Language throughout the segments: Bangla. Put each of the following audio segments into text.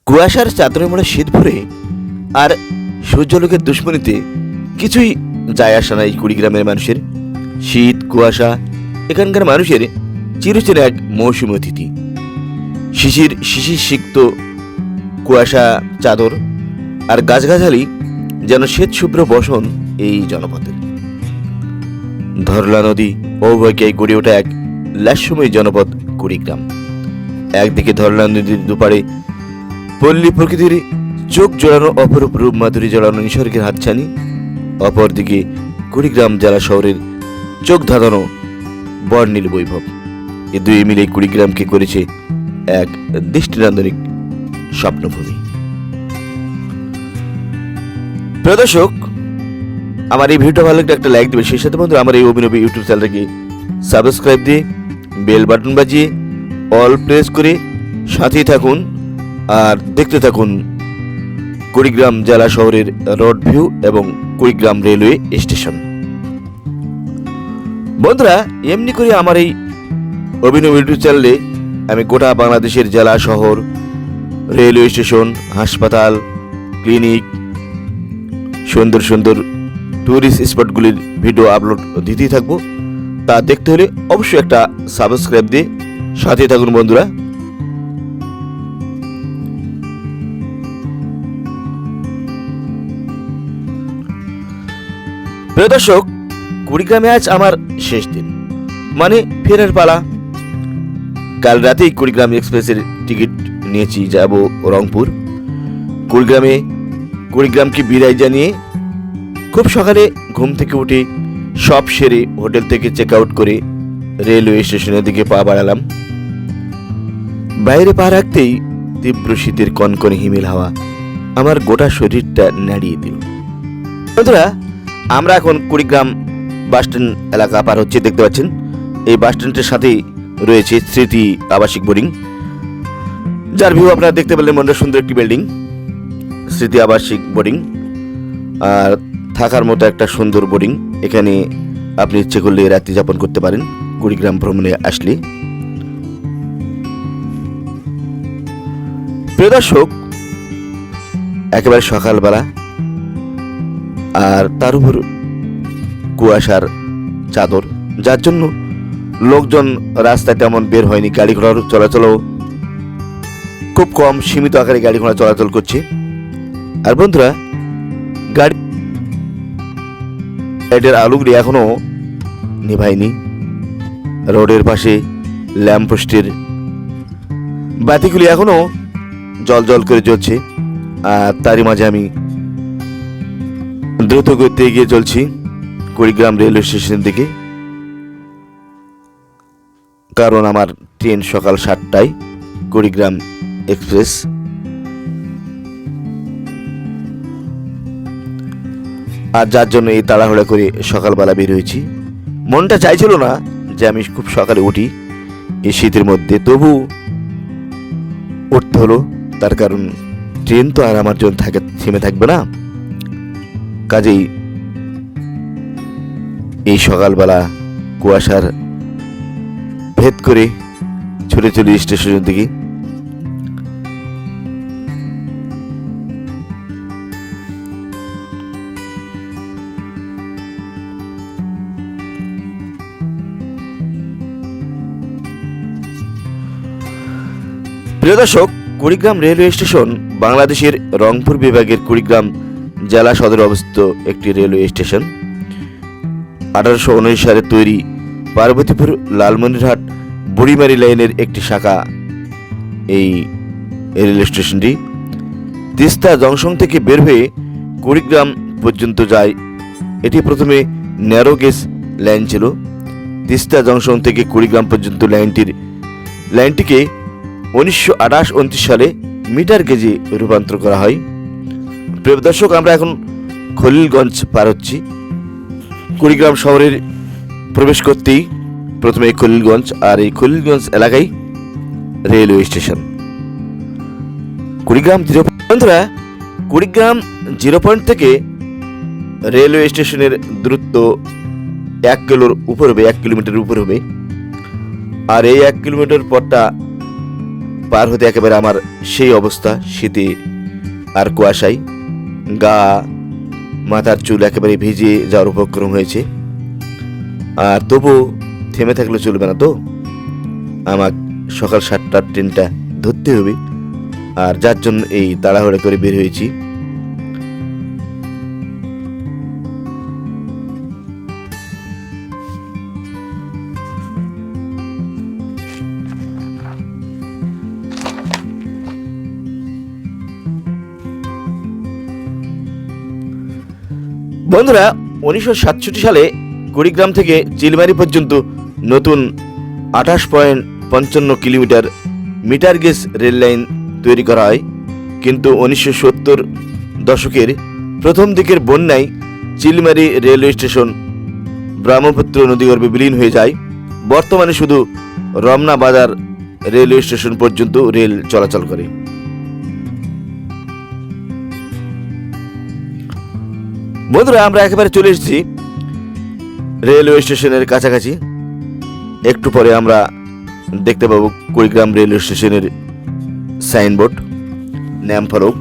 কুয়াশার চাদরে মোড়া শীত ভরে আর সূর্যলোকের দুশ্মনীতে কিছুই যায় আসা নাই কুড়িগ্রামের মানুষের। শীত কুয়াশা এখানকার মানুষের চিরচেনা এক মৌসুমী অতিথি। শিশির সিক্ত কুয়াশা চাদর আর গাছগাছালি যেন শ্বেত শুভ্র বসন এই জনপদের। ধরলা নদী অববাহিকায় গড়ে ওঠা এক লাস্যময় জনপদ কুড়িগ্রাম। একদিকে ধরলা নদীর দুপারে পল্লী প্রকৃতির চোখ জোড়ানো অপরূপ রূপ মাধুরী জড়ানো নিসর্গের হাতছানি, অপরদিকে কুড়িগ্রাম জেলা শহরের চোখ ধাঁধানো বর্ণিল বৈভব। এ দুই মিলে কুড়িগ্রামকে করেছে এক দৃষ্টিনন্দনিক স্বপ্নভূমি। প্রিয় দর্শক, আমার এই ভিডিওটা ভালো লাগলে একটা লাইক দেবে, সেই সাথে বন্ধু আমার এই অভিনব ইউটিউব চ্যানেলটাকে সাবস্ক্রাইব দিয়ে বেল বাটন বাজিয়ে অল প্রেস করে সাথেই থাকুন আর দেখতে থাকুন কুড়িগ্রাম জেলা শহরের রোড ভিউ এবং কুড়িগ্রাম রেলওয়ে স্টেশন। বন্ধুরা, এমনি করে আমার এই অভিনব ইউটিউব চ্যানেলে আমি গোটা বাংলাদেশের জেলা শহর, রেলওয়ে স্টেশন, হাসপাতাল, ক্লিনিক, সুন্দর সুন্দর টুরিস্ট স্পটগুলির ভিডিও আপলোড দিতেই থাকবো। তা দেখতে হলে অবশ্যই একটা সাবস্ক্রাইব দিয়ে সাথে থাকুন বন্ধুরা। প্রিয় দর্শক, কুড়িগ্রামে আজ আমার শেষ দিন, মানে ফেরার পালা। কাল রাতেই কুড়িগ্রাম এক্সপ্রেসের টিকিট নিয়েছি, যাব রংপুর। কুড়িগ্রামকে বিদায় জানিয়ে খুব সকালে ঘুম থেকে উঠে সব সেরে হোটেল থেকে চেক আউট করে রেলওয়ে স্টেশনের দিকে পা বাড়ালাম। বাইরে পা রাখতেই তীব্র শীতের কনকনে হিমেল হাওয়া আমার গোটা শরীরটা নাড়িয়ে দিল। বন্ধুরা, আমরা এখন কুড়িগ্রাম বাসস্ট্যান্ড এলাকা পার হচ্ছে, দেখতে পাচ্ছেন। এই বাসস্ট্যান্ডের সাথেই রয়েছে স্মৃতি আবাসিক বোর্ডিং, যার ভিউ আপনারা দেখতে পেলেন। মনে সুন্দর একটি বিল্ডিং, স্মৃতি আবাসিক বোর্ডিং, আর থাকার মতো একটা সুন্দর বোর্ডিং। এখানে আপনি ইচ্ছে করলে রাত্রি যাপন করতে পারেন কুড়িগ্রাম ভ্রমণে আসলে। প্রিয় দর্শক, একেবারে সকালবেলা, আর তার উপর কুয়াশার চাদর, যার জন্য লোকজন রাস্তায় তেমন বের হয়নি। গাড়ি ঘোড়ার চলাচলও খুব কম, সীমিত আকারে গাড়ি ঘোড়া চলাচল করছে। আর বন্ধুরা, গাড়ির আলোগুলি এখনো নিভায়নি। রোডের পাশে ল্যাম্পপোস্টের বাতিগুলি এখনো জল জল করে জ্বলছে। আর তারই মাঝে আমি দ্রুত গতিতে এগিয়ে চলছি কুড়িগ্রাম রেলওয়ে স্টেশন দিকে, কারণ আমার ট্রেন সকাল 7টায়, কুড়িগ্রাম এক্সপ্রেস। আর যার জন্য এই তাড়াহুড়া করে সকালবেলা বের হয়েছি। মনটা চাইছিল না যে আমি খুব সকালে উঠি এই শীতের মধ্যে, তবু উঠতে হলো। তার কারণ ট্রেন তো আর আমার জন্য থেমে থাকবে না। কাজেই এই সকালবেলা কুয়াশার ভেদ করে ছুটে চলি স্টেশনের দিকে। প্রিয় দর্শক, কুড়িগ্রাম রেলওয়ে স্টেশন বাংলাদেশের রংপুর বিভাগের কুড়িগ্রাম জেলা সদরে অবস্থিত একটি রেলওয়ে স্টেশন। 1819 সালে তৈরি পার্বতীপুর লালমনিরহাট বুড়িমারি লাইনের একটি শাখা এই রেলওয়ে স্টেশনটি। তিস্তা জংশন থেকে বের হয়ে কুড়িগ্রাম পর্যন্ত যায়। এটি প্রথমে ন্যারো গেজ লাইন ছিল। তিস্তা জংশন থেকে কুড়িগ্রাম পর্যন্ত লাইনটিকে 1928-29 সালে মিটার গেজে রূপান্তর করা হয়। প্রিয় দর্শক, আমরা এখন খলিলগঞ্জ পার হচ্ছি। কুড়িগ্রাম শহরের প্রবেশ করতেই প্রথমে খলিলগঞ্জ, আর এই খলিলগঞ্জ এলাকায় রেলওয়ে স্টেশন। কুড়িগ্রাম বন্ধুরা, কুড়িগ্রাম 0 পয়েন্ট থেকে রেলওয়ে স্টেশনের দূরত্ব 1 কিলোমিটার উপর হবে। আর এই 1 কিলোমিটার পথটা পার হতে একেবারে আমার সেই অবস্থা, শীতে আর কুয়াশায় গা মাথার চুল একেবারে ভিজে যাওয়ার উপক্রম হয়েছে। আর তবু থেমে থাকলে চলবে না, তো আমার সকাল 7টার ট্রেনটা ধরতে হবে, আর যার জন্য এই তাড়াহুড়া করে বের হয়েছি। বন্ধুরা, 1967 সালে কুড়িগ্রাম থেকে চিলমারি পর্যন্ত নতুন 28.55 kilometre metre gauge rail line তৈরি করা হয়, কিন্তু 1970 দশকের প্রথম দিকের বন্যায় চিলমারি রেলওয়ে স্টেশন ব্রহ্মপুত্র নদীগর্ভে বিলীন হয়ে যায়। বর্তমানে শুধু রমনা বাজার রেলওয়ে স্টেশন পর্যন্ত রেল চলাচল করে। বন্ধুরা, আমরা একেবারে চলে এসেছি রেলওয়ে স্টেশনের কাছাকাছি। একটু পরে আমরা দেখতে পাবো কুড়িগ্রাম রেলওয়ে স্টেশনের সাইনবোর্ড, নাম ফলক।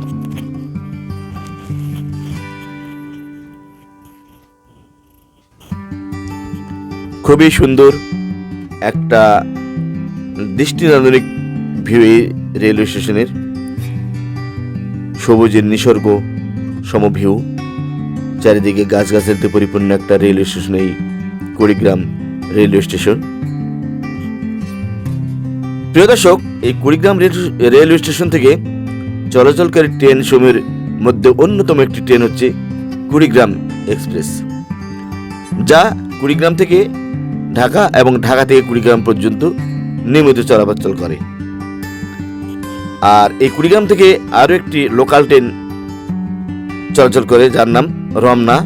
খুবই সুন্দর একটা দৃষ্টিনন্দনিক ভিউ এই রেলওয়ে স্টেশনের, সবুজের নিসর্গ সম ভিউ, চারিদিকে গাছগাছালিতে পরিপূর্ণ একটা রেলওয়ে স্টেশন এই কুড়িগ্রাম রেলওয়ে স্টেশন। প্রিয় দর্শক, এই কুড়িগ্রাম রেলওয়ে স্টেশন থেকে চলাচলকারী ট্রেন সমূহের মধ্যে অন্যতম একটি ট্রেন হচ্ছে কুড়িগ্রাম এক্সপ্রেস, যা কুড়িগ্রাম থেকে ঢাকা এবং ঢাকা থেকে কুড়িগ্রাম পর্যন্ত নিয়মিত চলাচল করে। আর এই কুড়িগ্রাম থেকে আরও একটি লোকাল ট্রেন চলাচল করে, যার নাম রমনা।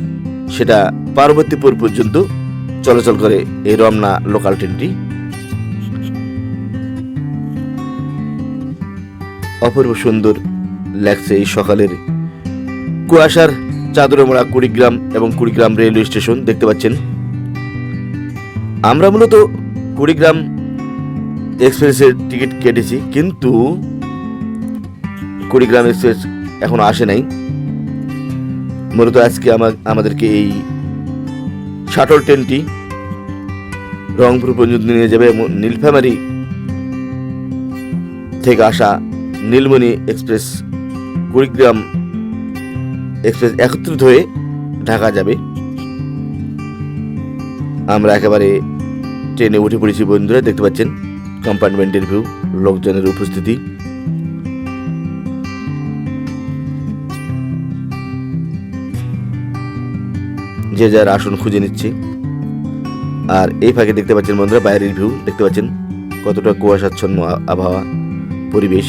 সেটা পার্বতীপুর পর্যন্ত চলাচল করে এই রমনা লোকাল ট্রেনটি। অপূর্ব সুন্দর লাগছে এই সকালের কুয়াশার চাদরে মোড়া কুড়িগ্রাম এবং কুড়িগ্রাম রেলওয়ে স্টেশন দেখতে পাচ্ছেন। আমরা মূলত কুড়িগ্রাম এক্সপ্রেসের টিকিট কেটেছি, কিন্তু কুড়িগ্রাম এক্সপ্রেস এখনো আসে নাই। মূলত আজকে আমাদেরকে এই শাটল ট্রেনটি রংপুর পর্যন্ত নিয়ে যাবে। নীলফামারী থেকে আসা নীলমণি এক্সপ্রেস, কুড়িগ্রাম এক্সপ্রেস একত্রিত হয়ে ঢাকা যাবে। আমরা একেবারে ট্রেনে উঠে পড়েছি বন্ধুরা, দেখতে পাচ্ছেন কম্পার্টমেন্টের ভিউ, লোকজনের উপস্থিতি। যে যার আসন খুঁজে নিচ্ছে। আর এই ফাঁকে দেখতে পাচ্ছেন বন্ধুরা বাইরের ভিউ, দেখতে পাচ্ছেন কতটা কুয়াশাচ্ছন্ন আবহাওয়া পরিবেশ।